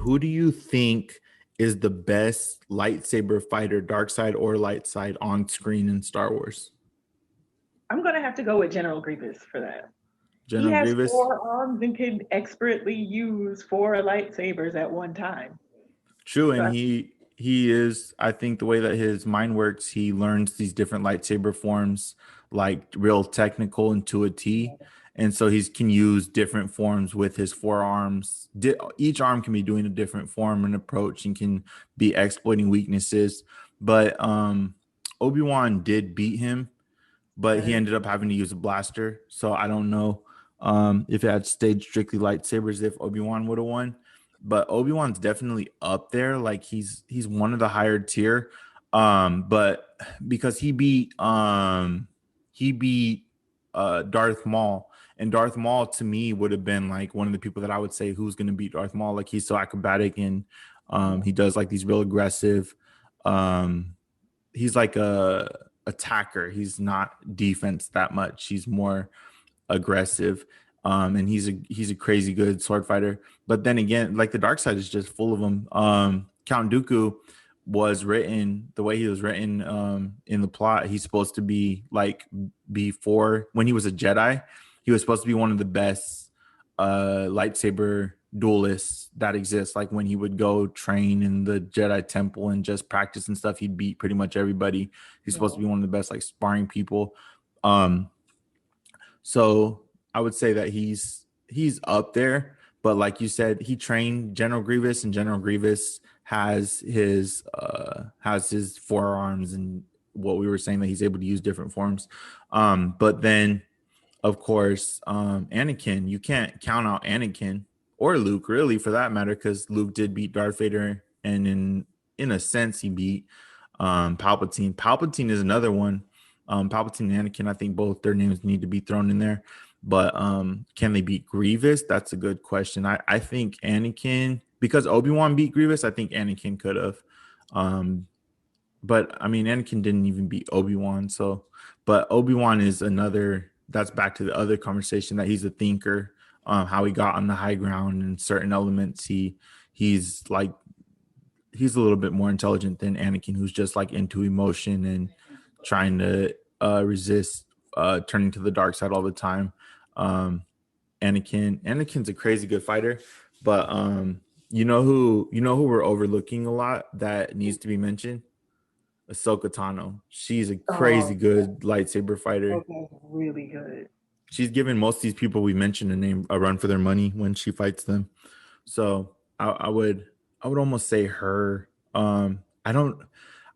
who do you think is the best lightsaber fighter, dark side or light side, on screen in Star Wars? I'm gonna have to go with General Grievous for that. He General has Grievous? 4 arms and can expertly use 4 lightsabers at one time. True, So and he is. I think the way that his mind works, he learns these different lightsaber forms like real technical and to a T, and so he can use different forms with his forearms. Each arm can be doing a different form and approach, and can be exploiting weaknesses. But Obi-Wan did beat him, but he ended up having to use a blaster. So I don't know if it had stayed strictly lightsabers if Obi-Wan would have won. But Obi-Wan's definitely up there. Like he's one of the higher tier. But because he beat Darth Maul. And Darth Maul to me would have been like one of the people that I would say who's gonna beat Darth Maul. Like he's so acrobatic and he does like these real aggressive he's like a attacker. He's not defense that much. He's more aggressive. And he's a crazy good sword fighter. But then again, like the dark side is just full of them. Count Dooku was written the way he was written in the plot. He's supposed to be like before when he was a Jedi, he was supposed to be one of the best lightsaber duelists that exists. Like when he would go train in the Jedi temple and just practice and stuff, he'd beat pretty much everybody. He's supposed to be one of the best like sparring people. So I would say that he's up there, but like you said, he trained General Grievous, and General Grievous has his forearms and what we were saying that he's able to use different forms. But then of course, Anakin, you can't count out Anakin or Luke really for that matter, because Luke did beat Darth Vader, and in a sense he beat Palpatine. Palpatine is another one. Palpatine and Anakin, I think both their names need to be thrown in there. But can they beat Grievous? That's a good question. I think Anakin, because Obi-Wan beat Grievous, I think Anakin could have. But I mean, Anakin didn't even beat Obi-Wan. So, but Obi-Wan is another, that's back to the other conversation that he's a thinker, how he got on the high ground and certain elements. He's a little bit more intelligent than Anakin, who's just like into emotion and trying to resist turning to the dark side all the time. Anakin's a crazy good fighter, but you know who we're overlooking a lot that needs to be mentioned? Ahsoka Tano. She's a crazy good lightsaber fighter. okay, really good. She's given most of these people we mentioned a run for their money when she fights them. So I would almost say her. I don't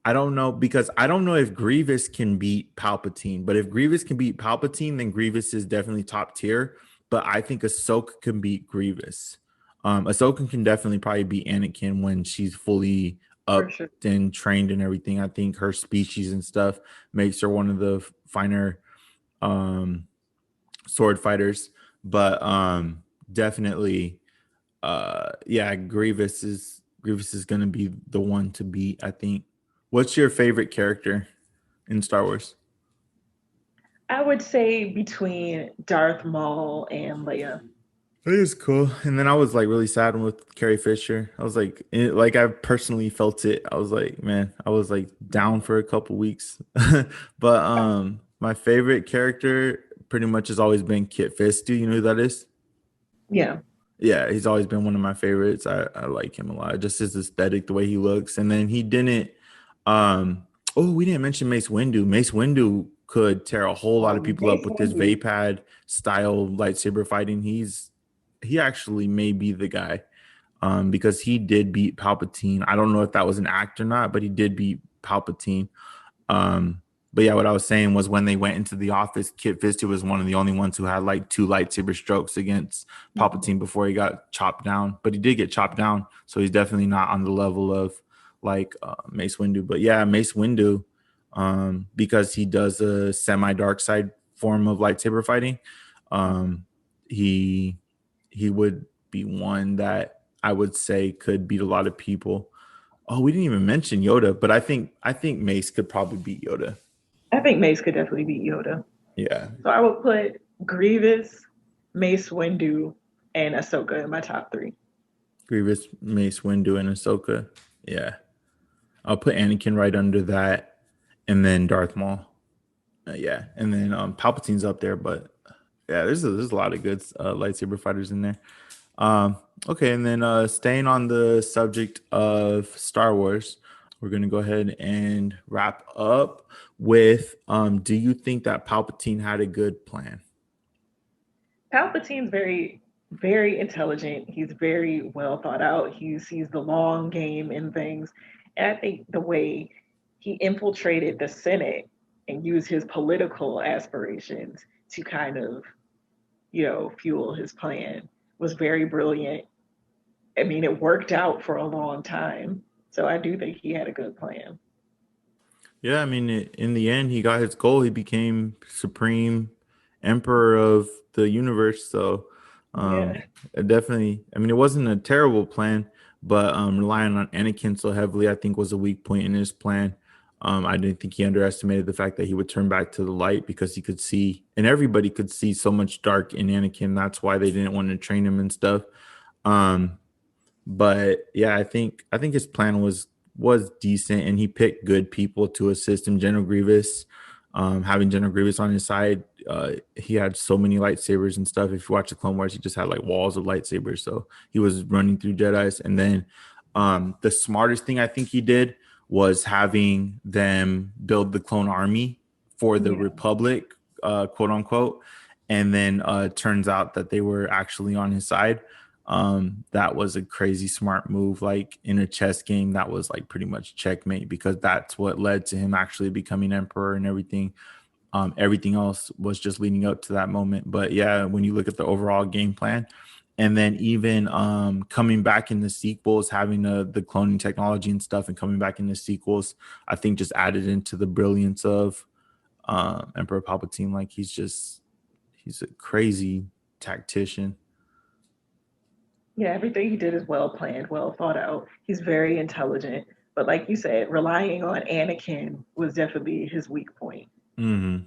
know, because I don't know if Grievous can beat Palpatine, but if Grievous can beat Palpatine, then Grievous is definitely top tier. But I think Ahsoka can beat Grievous. Ahsoka can definitely probably beat Anakin when she's fully For up sure. and trained and everything. I think her species and stuff makes her one of the finer um, sword fighters. But definitely, yeah, Grievous is gonna be the one to beat, I think. What's your favorite character in Star Wars? I would say between Darth Maul and Leia. It is cool. And then I was like really sad with Carrie Fisher. I was like, like I personally felt it. I was like, man, I was like down for a couple weeks. But my favorite character pretty much has always been Kit Fisto. You know who that is? Yeah. Yeah, he's always been one of my favorites. I like him a lot. Just his aesthetic, the way he looks. And then he didn't oh, we didn't mention Mace Windu. Mace Windu could tear a whole lot of people up Mace with this Windu. Vapad style lightsaber fighting. He actually may be the guy. Because he did beat Palpatine. I don't know if that was an act or not, but he did beat Palpatine. Um, but yeah, what I was saying was when they went into the office, Kit Fisto was one of the only ones who had like two lightsaber strokes against Palpatine before he got chopped down. But he did get chopped down, so he's definitely not on the level of like Mace Windu. But yeah, Mace Windu, because he does a semi dark side form of lightsaber fighting, um, he he would be one that I would say could beat a lot of people. Oh, we didn't even mention Yoda, but I think Mace could probably beat Yoda. I think Mace could definitely beat Yoda. Yeah. So I would put Grievous, Mace Windu, and Ahsoka in my top 3. Grievous, Mace Windu, and Ahsoka. Yeah, I'll put Anakin right under that, and then Darth Maul. Yeah, and then Palpatine's up there, but yeah, there's a lot of good lightsaber fighters in there. Um, okay, and then staying on the subject of Star Wars, we're gonna go ahead and wrap up with do you think that Palpatine had a good plan? Palpatine's very, very intelligent. He's very well thought out. He sees the long game in things. And I think the way he infiltrated the Senate and used his political aspirations to kind of, fuel his plan was very brilliant. I mean, it worked out for a long time. So I do think he had a good plan. Yeah, I mean, in the end, he got his goal. He became supreme emperor of the universe. So, Yeah. it definitely, I mean, it wasn't a terrible plan, but relying on Anakin so heavily, I think, was a weak point in his plan. I didn't think he underestimated the fact that he would turn back to the light because he could see, and everybody could see so much dark in Anakin. That's why they didn't want to train him and stuff. Um, but yeah, I think his plan was decent, and he picked good people to assist him. General Grievous, having General Grievous on his side, he had so many lightsabers and stuff. If you watch the Clone Wars, he just had like walls of lightsabers, so he was running through Jedi's. And then the smartest thing I think he did was having them build the clone army for the Yeah. Republic, quote unquote. And then turns out that they were actually on his side. That was a crazy smart move. Like in a chess game, that was like pretty much checkmate because that's what led to him actually becoming emperor and everything. Everything else was just leading up to that moment. But yeah, when you look at the overall game plan, and then even coming back in the sequels, having the cloning technology and stuff, and coming back in the sequels, I think just added into the brilliance of Emperor Palpatine. Like he's a crazy tactician. Yeah, everything he did is well planned, well thought out. He's very intelligent. But like you said, relying on Anakin was definitely his weak point. hmm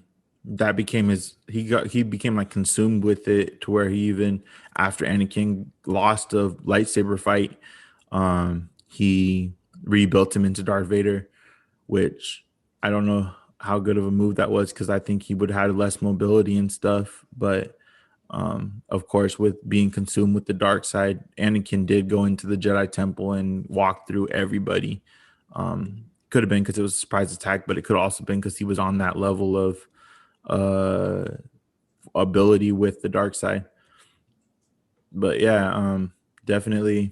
That became he became like consumed with it to where he even after Anakin lost a lightsaber fight, he rebuilt him into Darth Vader, which I don't know how good of a move that was because I think he would have had less mobility and stuff. But of course, with being consumed with the dark side, Anakin did go into the Jedi Temple and walk through everybody. Could have been because it was a surprise attack, but it could also been because he was on that level of uh, ability with the dark side. But yeah, definitely,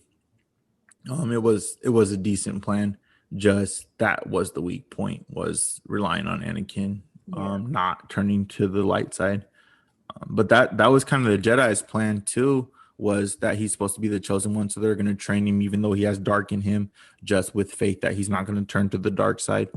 it was a decent plan. Just that was the weak point was relying on Anakin, Yeah. not turning to the light side. But that was kind of the Jedi's plan too. Was that he's supposed to be the chosen one, so they're going to train him, even though he has dark in him, just with faith that he's not going to turn to the dark side.